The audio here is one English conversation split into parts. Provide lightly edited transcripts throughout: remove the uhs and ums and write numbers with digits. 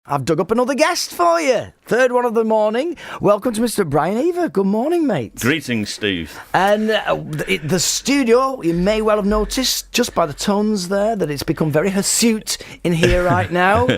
I've dug up another guest for you. Third one of the morning. Welcome to Mr. Brian Eva. Good morning, mate. Greetings, Steve. And the studio, you may well have noticed, just by the tones there, that it's become very hirsute in here right now.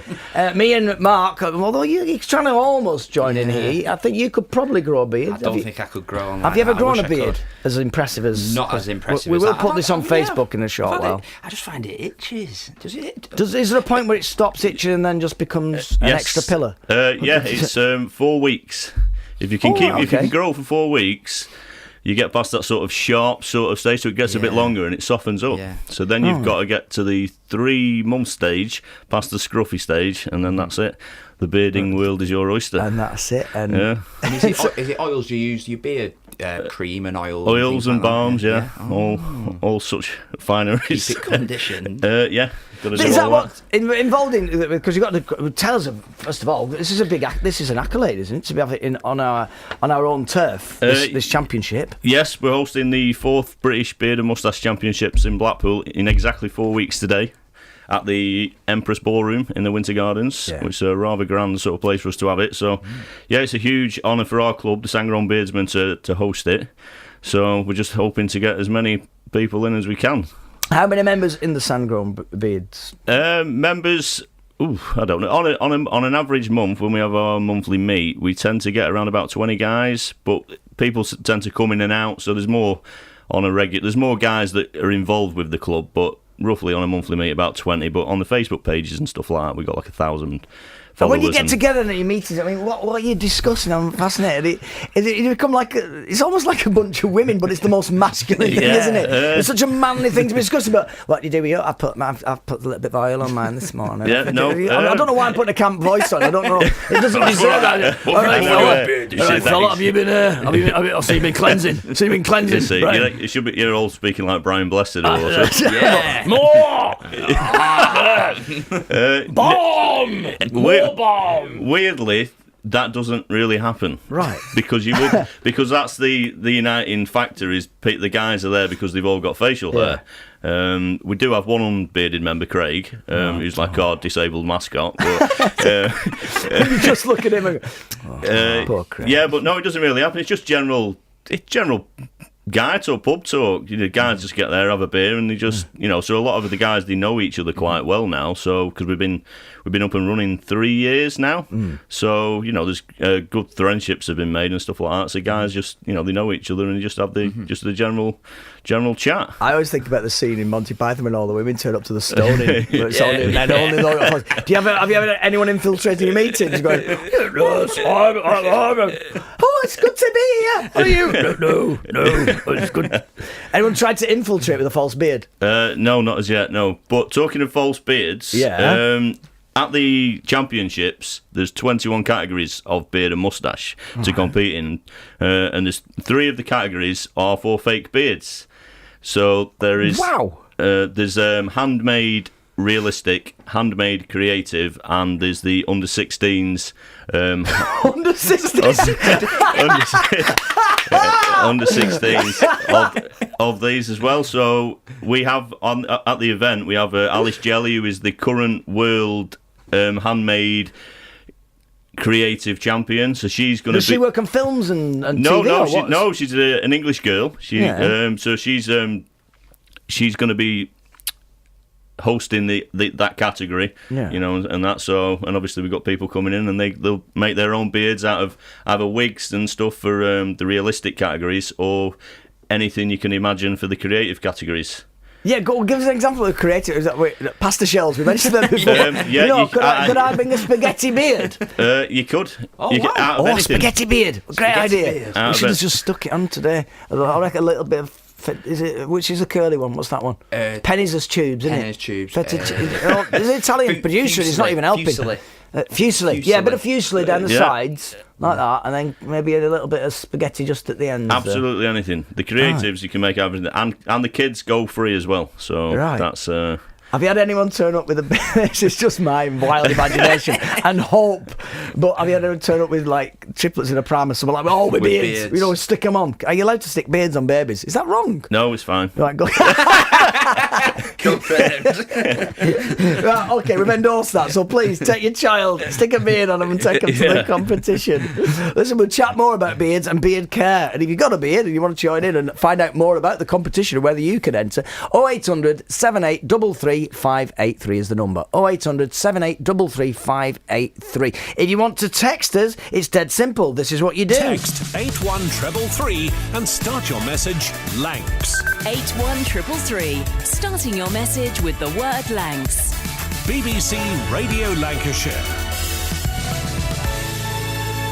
Me and Mark, although you're trying to almost join in here, I think you could probably grow a beard. I don't think I could grow on Have you ever grown a beard as impressive as... Not as impressive we as will that. put this on Facebook in a short while. I just find it itches. Does it? Is there a point where it stops itching and then just becomes an extra pillar? Yeah, it's 4 weeks. If you can if you can grow for 4 weeks, you get past that sort of sharp sort of stage, so it gets a bit longer and it softens up. Yeah. So then you've got to get to the 3-month stage, past the scruffy stage, and then that's it. The bearding world is your oyster. And that's it. And And is it oils you use? Your beard cream and oil? Oils and like balms, that? all such fineries. Keep it conditioned. Yeah. Is that what involved in? Because you've got to tell us first of all. This is an accolade, isn't it? To be having on our own turf this championship. Yes, we're hosting the 4th British Beard and Moustache Championships in Blackpool in exactly 4 weeks today, at the Empress Ballroom in the Winter Gardens, which is a rather grand sort of place for us to have it. So, yeah, it's a huge honour for our club, the Sandgrown Beardsmen, to host it. So we're just hoping to get as many people in as we can. How many members in the Sandgrown Beards? Members, I don't know. On an average month, when we have our monthly meet, we tend to get around about 20 guys, but people tend to come in and out, so there's more on a regular. There's more guys that are involved with the club, but roughly on a monthly meet about 20. But on the Facebook pages and stuff like that, we got like 1,000 followers. And when you get together at your meetings, I mean, what are you discussing? I'm fascinated. It become like it's almost like a bunch of women, but it's the most masculine thing, isn't it? It's such a manly thing to be discussing. But what do you do with you? I've put a little bit of oil on mine this morning. I don't know why I'm putting a camp voice on. I don't know. It doesn't deserve that. All right, fella, have you been? I've seen you been cleansing. You're all speaking like Brian Blessed or something. Yeah. More. Bomb. Weirdly, that doesn't really happen, right? Because that's the uniting factor is the guys are there because they've all got facial hair. We do have one unbearded member, Craig, who's like our disabled mascot. But, you just look at him and go, poor Craig. Yeah, but no, it doesn't really happen. It's just general guy talk, pub talk. Guys just get there, have a beer, and they just, so a lot of the guys, they know each other quite well now. So because we've been up and running 3 years now, so there's good friendships have been made and stuff like that. So guys just, they know each other and they just have the general chat. I always think about the scene in Monty Python when all the women turn up to the stoning. Have you ever had anyone infiltrating your meetings going, oh, it's good to be here. Are you? No, it's good. Anyone tried to infiltrate with a false beard? No, not as yet, no. But talking of false beards, at the championships, there's 21 categories of beard and moustache to compete in, and there's 3 of the categories are for fake beards. So there is there's handmade, realistic, handmade, creative, and there's the under 16s. Under 16s of these as well. So we have at the event we have Alice Jelly, who is the current world handmade creative champion. So she's going to. Does she work on films and TV? No, she's an English girl. So she's going to be hosting that category, and that. So, and obviously we've got people coming in and they'll make their own beards out of either wigs and stuff for the realistic categories or anything you can imagine for the creative categories. Yeah, give us an example of creative. Pasta shells, we mentioned them before. Could I bring a spaghetti beard? You could. A spaghetti beard. Great idea. We should have just stuck it on today. I reckon a little bit of. Which is a curly one? What's that one? Pennies as tubes, isn't it? Pennies tubes. There's an Italian producer. He's not even helping. Fusili. Yeah, a bit of fusili down the sides, like that, and then maybe a little bit of spaghetti just at the end. Absolutely anything. The creatives you can make everything, and the kids go free as well. So that's. Have you had anyone turn up with a beard? It's just my wild imagination and hope. But have you had anyone turn up with like triplets in a pram or something like, with beards? Stick them on. Are you allowed to stick beards on babies? Is that wrong? No, it's fine. Right, go. Confirmed. Right, okay, we've endorsed that. So please take your child, stick a beard on them, and take them to the competition. Listen, we'll chat more about beards and beard care. And if you've got a beard and you want to join in and find out more about the competition and whether you can enter, 0800 7833 583 is the number. 0800 7833 583. If you want to text us, it's dead simple. This is what you do. Text 81333 and start your message Lancs. 81333. Starting your message with the word Lancs. BBC Radio Lancashire.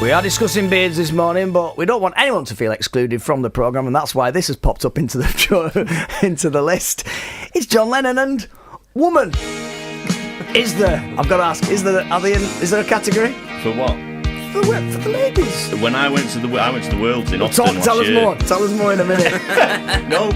We are discussing beards this morning, but we don't want anyone to feel excluded from the programme, and that's why this has popped up into the list. It's John Lennon and woman. Is there? I've got to ask. Is there a category For what? for the ladies? When I went to the Worlds in Austin last Tell us year. more. Tell us more in a minute. No.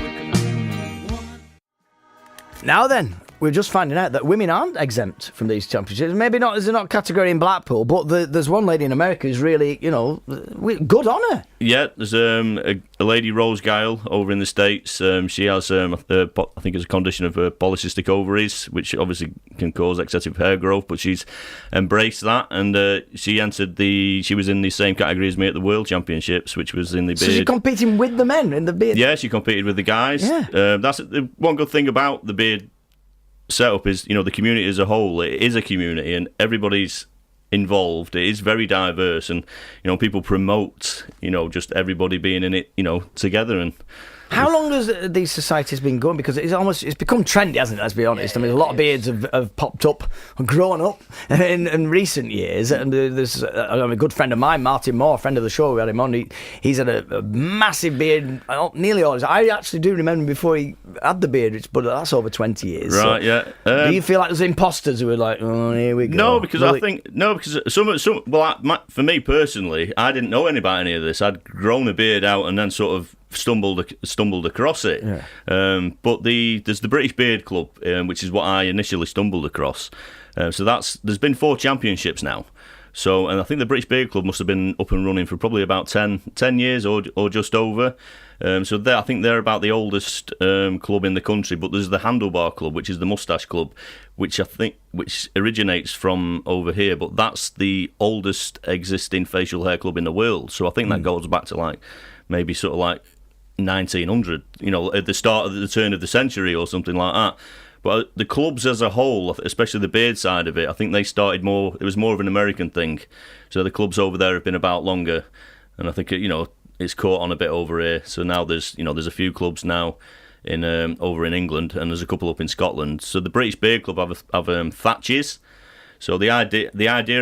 Now then, we're just finding out that women aren't exempt from these championships. Maybe not, there's not a category in Blackpool, but there's one lady in America who's really, good on her. Yeah, there's a lady, Rose Guile, over in the States. She has, I think it's a condition of polycystic ovaries, which obviously can cause excessive hair growth, but she's embraced that, and she was in the same category as me at the World Championships, which was in the beard. So she's competing with the men in the beard? Yeah, she competed with the guys. Yeah. That's the one good thing about the beard setup is, the community as a whole, it is a community and everybody's involved. It is very diverse, and people promote just everybody being in it together. And how long has these societies been going? Because it's become trendy, hasn't it? Let's be honest. I mean, a lot of beards have popped up and grown up in recent years. And there's a good friend of mine, Martin Moore, friend of the show. We had him on. He's had a massive beard, nearly all his. I actually do remember before he had the beard, but that's over 20 years. Right? So Yeah. do you feel like there's imposters who are like, oh, here we go? No, because for me personally, I didn't know any of this. I'd grown a beard out and then sort of stumbled across it. Yeah. But there's the British Beard Club, which is what I initially stumbled across. So there's been 4 championships now. So, and I think the British Beard Club must have been up and running for probably about 10 years or just over. So I think they're about the oldest club in the country. But there's the Handlebar Club, which is the moustache club, which originates from over here. But that's the oldest existing facial hair club in the world. So I think that goes back to maybe sort of 1900, at the start of the turn of the century or something like that. But the clubs as a whole, especially the beard side of it, I think they started more. It was more of an American thing. So the clubs over there have been about longer, and I think it's caught on a bit over here. So now there's a few clubs now in over in England, and there's a couple up in Scotland. So the British Beard Club have thatches. So the idea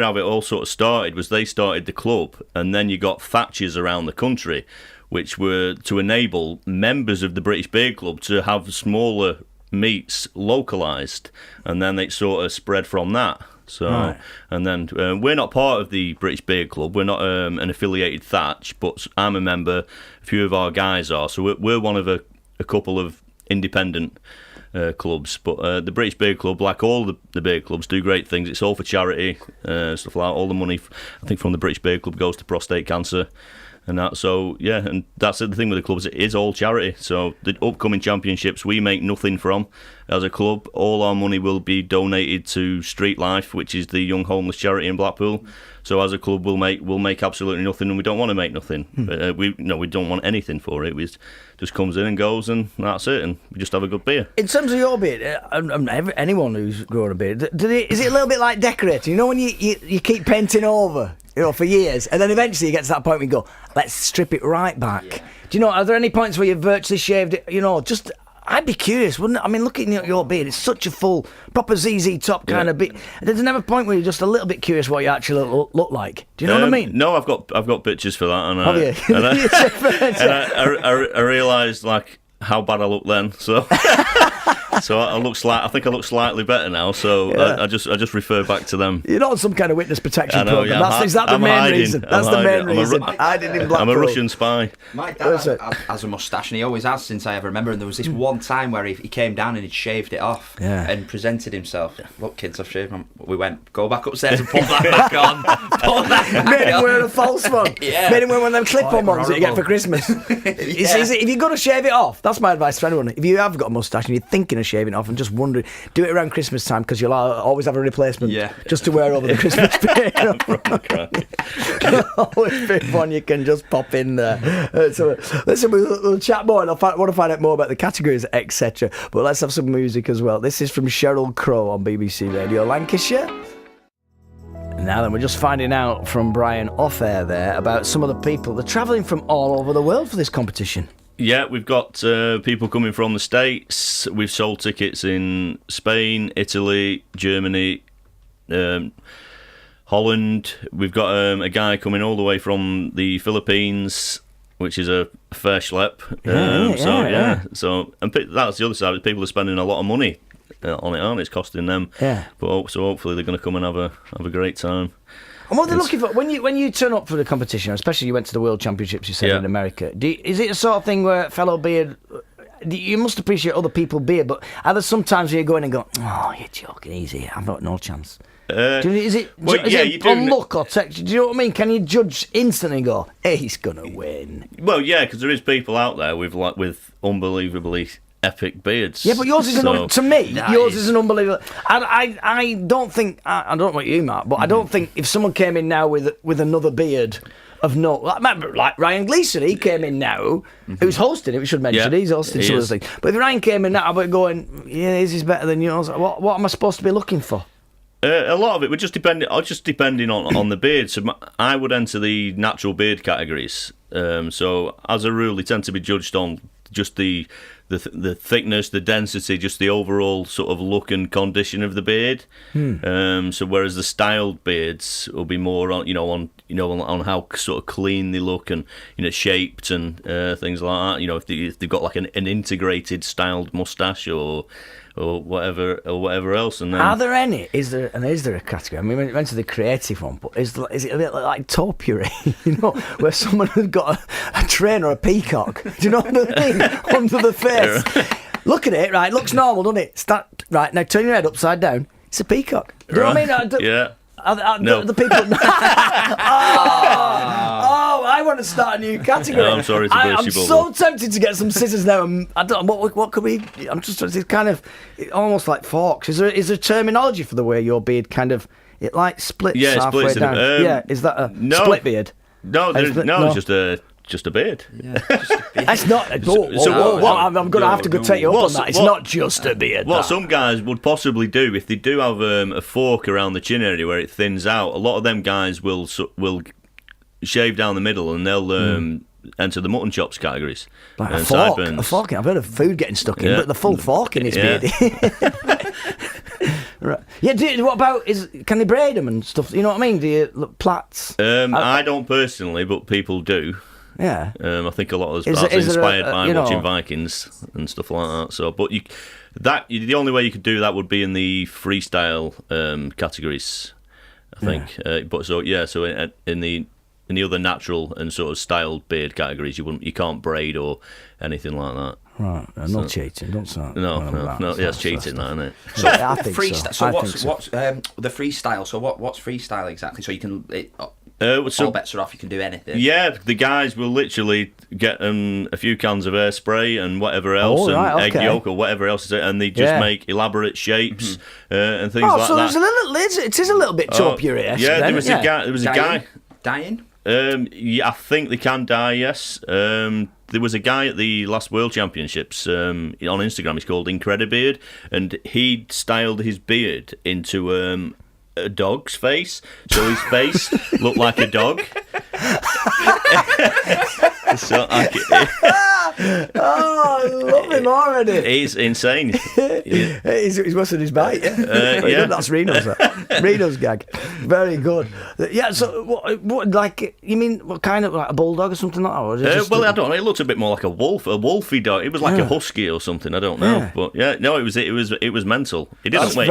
how it all sort of started was they started the club, and then you got thatches around the country, which were to enable members of the British Beard Club to have smaller meets localised, and then it sort of spread from that. So, right. And then we're not part of the British Beard Club. We're not an affiliated thatch, but I'm a member. A few of our guys are. So we're one of a couple of independent clubs. But the British Beard Club, like all the beard clubs, do great things. It's all for charity, stuff like that. All the money, I think, from the British Beard Club goes to prostate cancer. And that, so yeah, and that's the thing with the clubs. It is all charity. So the upcoming championships, we make nothing from as a club. All our money will be donated to Street Life, which is the young homeless charity in Blackpool. So as a club, we'll make absolutely nothing, and we don't want to make nothing. We don't want anything for it. It just comes in and goes, and that's it. And we just have a good beer. In terms of your beard, anyone who's grown a beard, is it a little bit like decorating? When you keep painting over, for years, and then eventually you get to that point where you go, let's strip it right back. Yeah. Do you know? Are there any points where you've virtually shaved it? Just. I'd be curious, wouldn't it? I mean, looking at your beard, it's such a full, proper ZZ Top kind of beard. There's never a point where you're just a little bit curious what you actually look like. Do you know what I mean? No, I've got pictures for that. And have you? I realised how bad I looked then. So. So I think I look slightly better now. So yeah. I just refer back to them. You're not on some kind of witness protection program. Is that the main reason? That's the main reason. Hiding in Blackpool. I'm a Russian spy. My dad has a moustache, and he always has since I ever remember. And there was this one time where he came down and he'd shaved it off and presented himself. Look, kids, I've shaved them. We went, go back upstairs and put that back on. Made him wear a false one. Yeah. Made him wear one of them clip-on ones that you get for Christmas. If you're going to shave it off, that's my advice to anyone. If you have got a moustache and you thinking of shaving off and just wondering, do it around Christmas time because you'll always have a replacement just to wear over the Christmas period. Always pick one you can just pop in there. So listen, we'll chat more and I want to find out more about the categories, etc. But let's have some music as well. This is from Sheryl Crow on BBC Radio Lancashire. Now then, we're just finding out from Brian off-air there about some of the people. They're travelling from all over the world for this competition. Yeah, we've got people coming from the States. We've sold tickets in Spain, Italy, Germany, Holland. We've got a guy coming all the way from the Philippines, which is a fair schlep. So that's the other side. People are spending a lot of money on it, aren't it? It's costing them. Yeah. But so hopefully they're going to come and have a great time. And what they're looking for when you turn up for the competition, especially you went to the World Championships, you said in America. Is it a sort of thing where fellow beard? You must appreciate other people beard, but are there sometimes where you go in and go, "Oh, you're joking, easy. I've got no chance." Is it on luck or texture? Do you know what I mean? Can you judge instantly and go, "Hey, he's gonna win"? Well, yeah, because there is people out there with unbelievably epic beards. Yeah, but yours is to me. Yours is an unbelievable. I don't think. I don't know what you, Mark, but I don't think if someone came in now with another beard of no, like Ryan Gleeson, he came in now. Who's hosting it? We should mention he's hosting some of the things. But if Ryan came in now, I'd be going, his is better than yours. What am I supposed to be looking for? A lot of it would just depending on the beard. So I would enter the natural beard categories. So as a rule, they tend to be judged on just the thickness, the density, just the overall sort of look and condition of the beard. So whereas the styled beards will be more on how sort of clean they look and shaped and things like that. If they've got like an integrated styled mustache or whatever else. And then, are there any? Is there a category? I mean, we went to the creative one, but is it a bit like topiary? Where someone has got a train or a peacock? Do you know what I mean? Under the face. Look at it, right? Looks normal, doesn't it? Right now, turn your head upside down. It's a peacock. Do you know what I mean? Yeah. No. The people. I want to start a new category. I'm sorry to burst your bubble. I'm so tempted to get some scissors now. I don't know what could we. I'm just. It's kind of almost like forks. Is there terminology for the way your beard kind of it like splits? Yeah, halfway splits. down? Is that a split beard? No, it's just a beard. Yeah, it's not. I'm going to have to go take you up on that. It's not just a beard. What some guys would possibly do if they do have a fork around the chin area where it thins out. A lot of them guys will shave down the middle and they'll enter the mutton chops categories. Like a fork. A fork. I've heard of food getting stuck in, but the full fork in his beard. Right. Yeah. What about can they braid them and stuff? You know what I mean? Do you look plaits? I don't personally, but people do. Yeah. I think a lot of us are inspired by watching Vikings and stuff like that. So, but the only way you could do that would be in the freestyle categories, I think. Yeah. So in the other natural and sort of styled beard categories, you can't braid or anything like that. Right, not cheating. Don't start. No. Yeah, it's cheating, that, isn't it? So I think what's the freestyle? So what's freestyle exactly? So you can. All bets are off. You can do anything. Yeah, the guys will literally get a few cans of hairspray and whatever else, egg yolk or whatever else, and they just make elaborate shapes and things like so that. It is a little bit topiary-esque. Yeah, there was a guy. Dying? I think they can dye. Yes. There was a guy at the last World Championships on Instagram. He's called Incredibeard, and he styled his beard into a dog's face, so his face looked like a dog. I love him already. He's insane. He's worse than his bite. Yeah. That's Reno's gag. Very good. Yeah. So what like you mean? What kind of like a bulldog or something like that? Or I don't know. It looked a bit more like a wolfy dog. It was like a husky or something. I don't know. Yeah. But it was mental. He didn't win.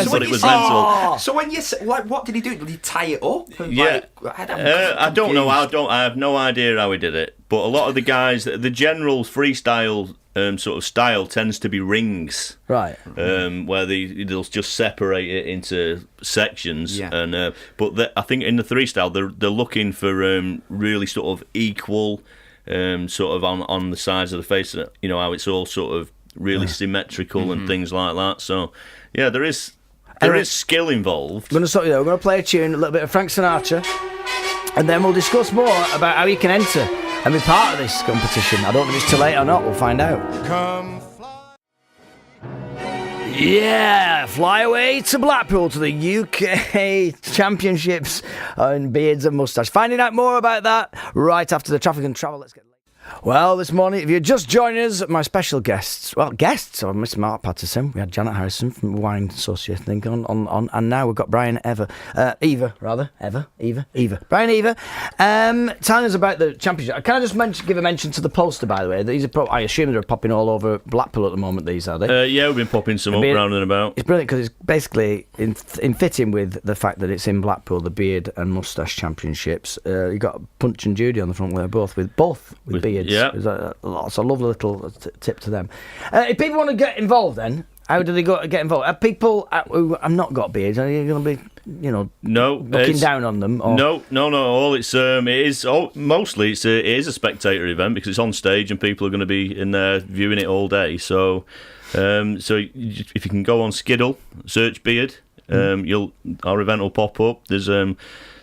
But it was mental. So when you what did he do? Did he tie it up? I don't know. I have no idea how he did it. But a lot of the guys, the general freestyle sort of style tends to be rings, right? Where they'll just separate it into sections. Yeah. And I think in the freestyle they're looking for really sort of equal, sort of on the sides of the face. How it's all sort of really symmetrical and things like that. So, yeah, there is skill involved. I'm going to stop you there. We're going to play a tune, a little bit of Frank Sinatra, and then we'll discuss more about how you can enter and be part of this competition. I don't know if it's too late or not. We'll find out. Yeah, fly away to Blackpool to the UK Championships in beards and moustache. Finding out more about that right after the traffic and travel. Let's get. Well, this morning, if you're just joining us, my special guests. Well, guests are Mr. Mark Patterson. We had Janet Harrison from Wine Associate, I think, on, and now we've got Brian Eva. Brian Eva. Telling us about the championship. Can I just give a mention to the poster, by the way? These are I assume they're popping all over Blackpool at the moment, these, are they? Yeah, we've been popping some up round and about. It's brilliant because it's basically in fitting with the fact that it's in Blackpool, the Beard and Moustache Championships. You've got Punch and Judy on the front there, both with beards. Yeah. It's a lovely little tip to them. If people want to get involved, then how do they get involved? Are people who have not got beards, are you going to be, looking down on them? Or? No. All it is mostly it is a spectator event because it's on stage and people are going to be in there viewing it all day. So, if you can go on Skiddle, search beard, our event will pop up. There's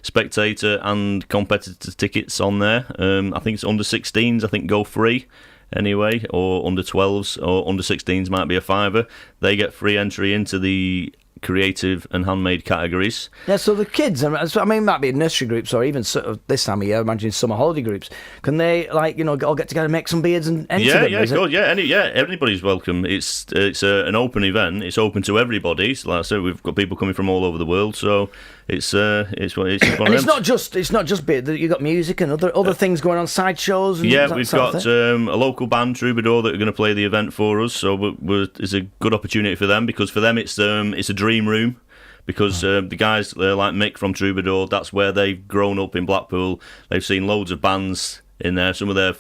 spectator and competitor tickets on there. I think it's under 16s. I think go free anyway, or under 12s, or under 16s might be a £5. They get free entry into the creative and handmade categories. Yeah, so the kids, it might be nursery groups or even sort of this time of year, imagine summer holiday groups. Can they, all get together and make some beards and enter them? Yeah, good. Yeah, anybody's welcome. It's an open event. It's open to everybody. So, like I said, we've got people coming from all over the world. So it's one and it's not just beard. You've got music and other things going on, side shows. And we've got a local band, Troubadour, that are going to play the event for us. So it's a good opportunity for them because for them it's a dream room. Because the guys like Mick from Troubadour, that's where they've grown up in Blackpool. They've seen loads of bands in there, some of their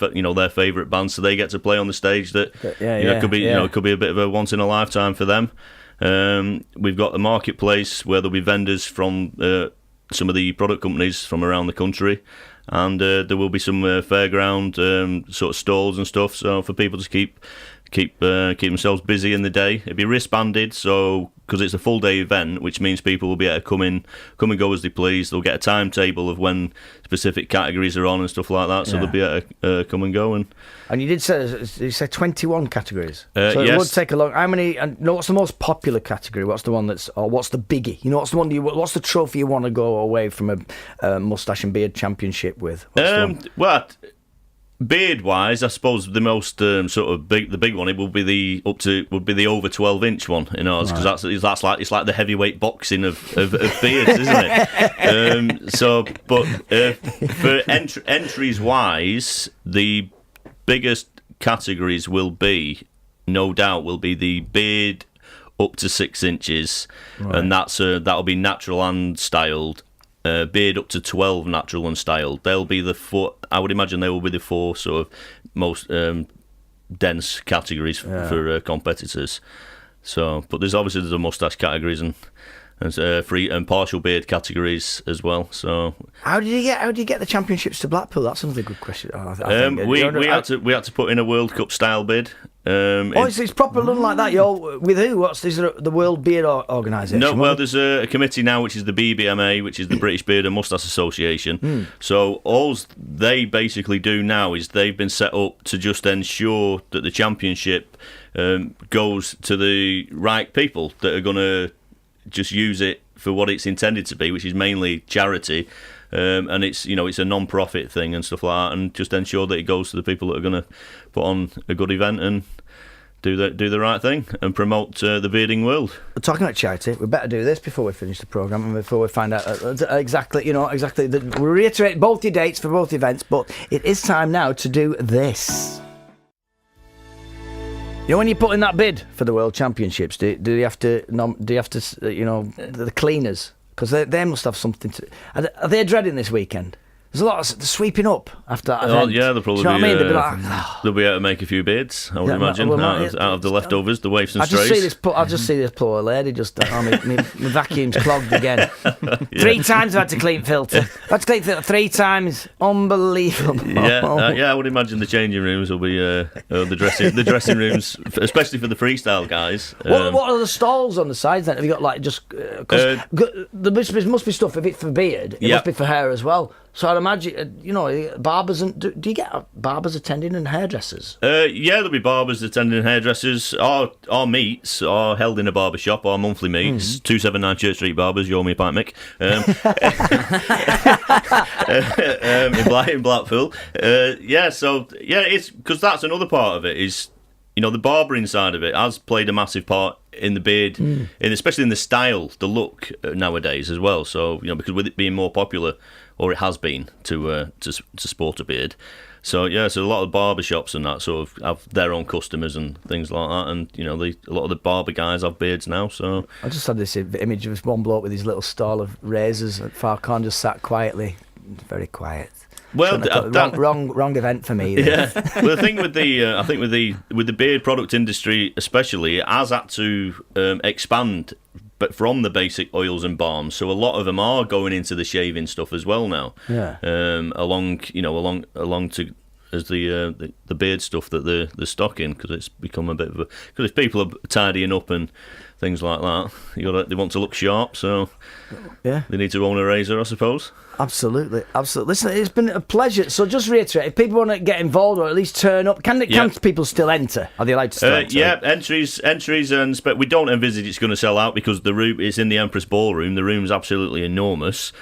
favourite bands, so they get to play on the stage. That it could be a bit of a once in a lifetime for them. We've got the marketplace where there'll be vendors from some of the product companies from around the country, and there will be some fairground sort of stalls and stuff. So for people to keep themselves busy in the day, it'd be wristbanded. So because it's a full day event, which means people will be able to come and go as they please. They'll get a timetable of when specific categories are on and stuff like that. So they'll be able to come and go. And you did say 21 categories. So it would take a long. How many? And what's the most popular category? What's the one what's the biggie? What's the one? What's the trophy you want to go away from a moustache and beard championship with? Beard-wise, I suppose the most the big one, it will be the over 12-inch one in ours, because that's like the heavyweight boxing of beards, isn't it? For entries-wise, the biggest categories will be the beard up to 6 inches, and that'll be natural and styled. Beard up to 12 natural and styled. They'll be the four. I would imagine they will be the four sort of most dense categories for competitors. So, but there's obviously the moustache categories and free and partial beard categories as well. So, how did you get the championships to Blackpool? That's another good question. We had to put in a World Cup style bid. It's proper done like that. You're with who? Is it the World Beard Organisation? No, well, there's a committee now which is the BBMA, which is the British Beard and Moustache Association. So all they basically do now is they've been set up to just ensure that the championship goes to the right people that are going to just use it for what it's intended to be, which is mainly charity. And it's a non-profit thing and stuff like that, and just ensure that it goes to the people that are going to put on a good event and do the right thing and promote the bearding world. Talking about charity, we better do this before we finish the programme and before we find out exactly. We reiterate both your dates for both events, but it is time now to do this. When you put in that bid for the World Championships, do you have to the cleaners? Because they must have something to. Are they dreading this weekend? There's a lot of sweeping up after that Oh, event. yeah, they'll probably Do you know what I mean? They'll be they'll be able to make a few beards, I would imagine, out of the leftovers, the waifs and strays. I just see this poor lady just, my vacuum's clogged again. 3 times I've had to clean filter. I've had to clean filter 3 times. Unbelievable. Yeah, I would imagine the changing rooms will be the dressing rooms, especially for the freestyle guys. What are the stalls on the sides then? Have you got like just... Because there must be stuff, if it's for beard, it must be for hair as well. So I'd imagine, barbers do you get barbers attending and hairdressers? There'll be barbers attending hairdressers. Our meets are held in a barber shop, our monthly meets. 279 Church Street Barbers, you're me, Pint Mick. In Blackpool. It's because that's another part of it is, the barbering side of it has played a massive part in the beard, and especially in the style, the look nowadays as well. So, because with it being more popular, or it has been, to sport a beard. So, so a lot of barber shops and that sort of have their own customers and things like that. And, a lot of the barber guys have beards now, so... I just had this image of this one bloke with his little stall of razors at Farcon, just sat quietly. Very quiet. Well, wrong event for me. Yeah. Well, the thing with I think with the beard product industry, especially, it has had to expand, but from the basic oils and balms. So a lot of them are going into the shaving stuff as well now. Yeah. Along to as the beard stuff that they're stocking, because it's become a bit of a, because if people are tidying up and things like that, they want to look sharp, so they need to own a razor, I suppose. Absolutely. Listen, it's been a pleasure. So just reiterate, if people want to get involved or at least turn up, can people still enter? Are they allowed to still enter? Yeah, entries, and we don't envisage it's going to sell out because the room is in the Empress Ballroom. The room's absolutely enormous,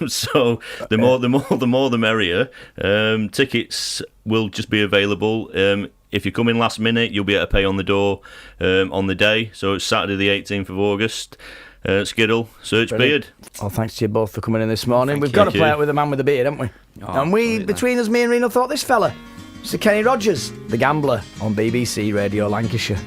so the more the merrier. Tickets will just be available. If you come in last minute, you'll be able to pay on the door on the day. So it's Saturday the 18th of August. Skiddle, Search Beard. Well, thanks to you both for coming in this morning. We've got to play out with the man with the beard, haven't we? And between us, me and Reno, thought this fella, Sir Kenny Rogers, the Gambler, on BBC Radio Lancashire.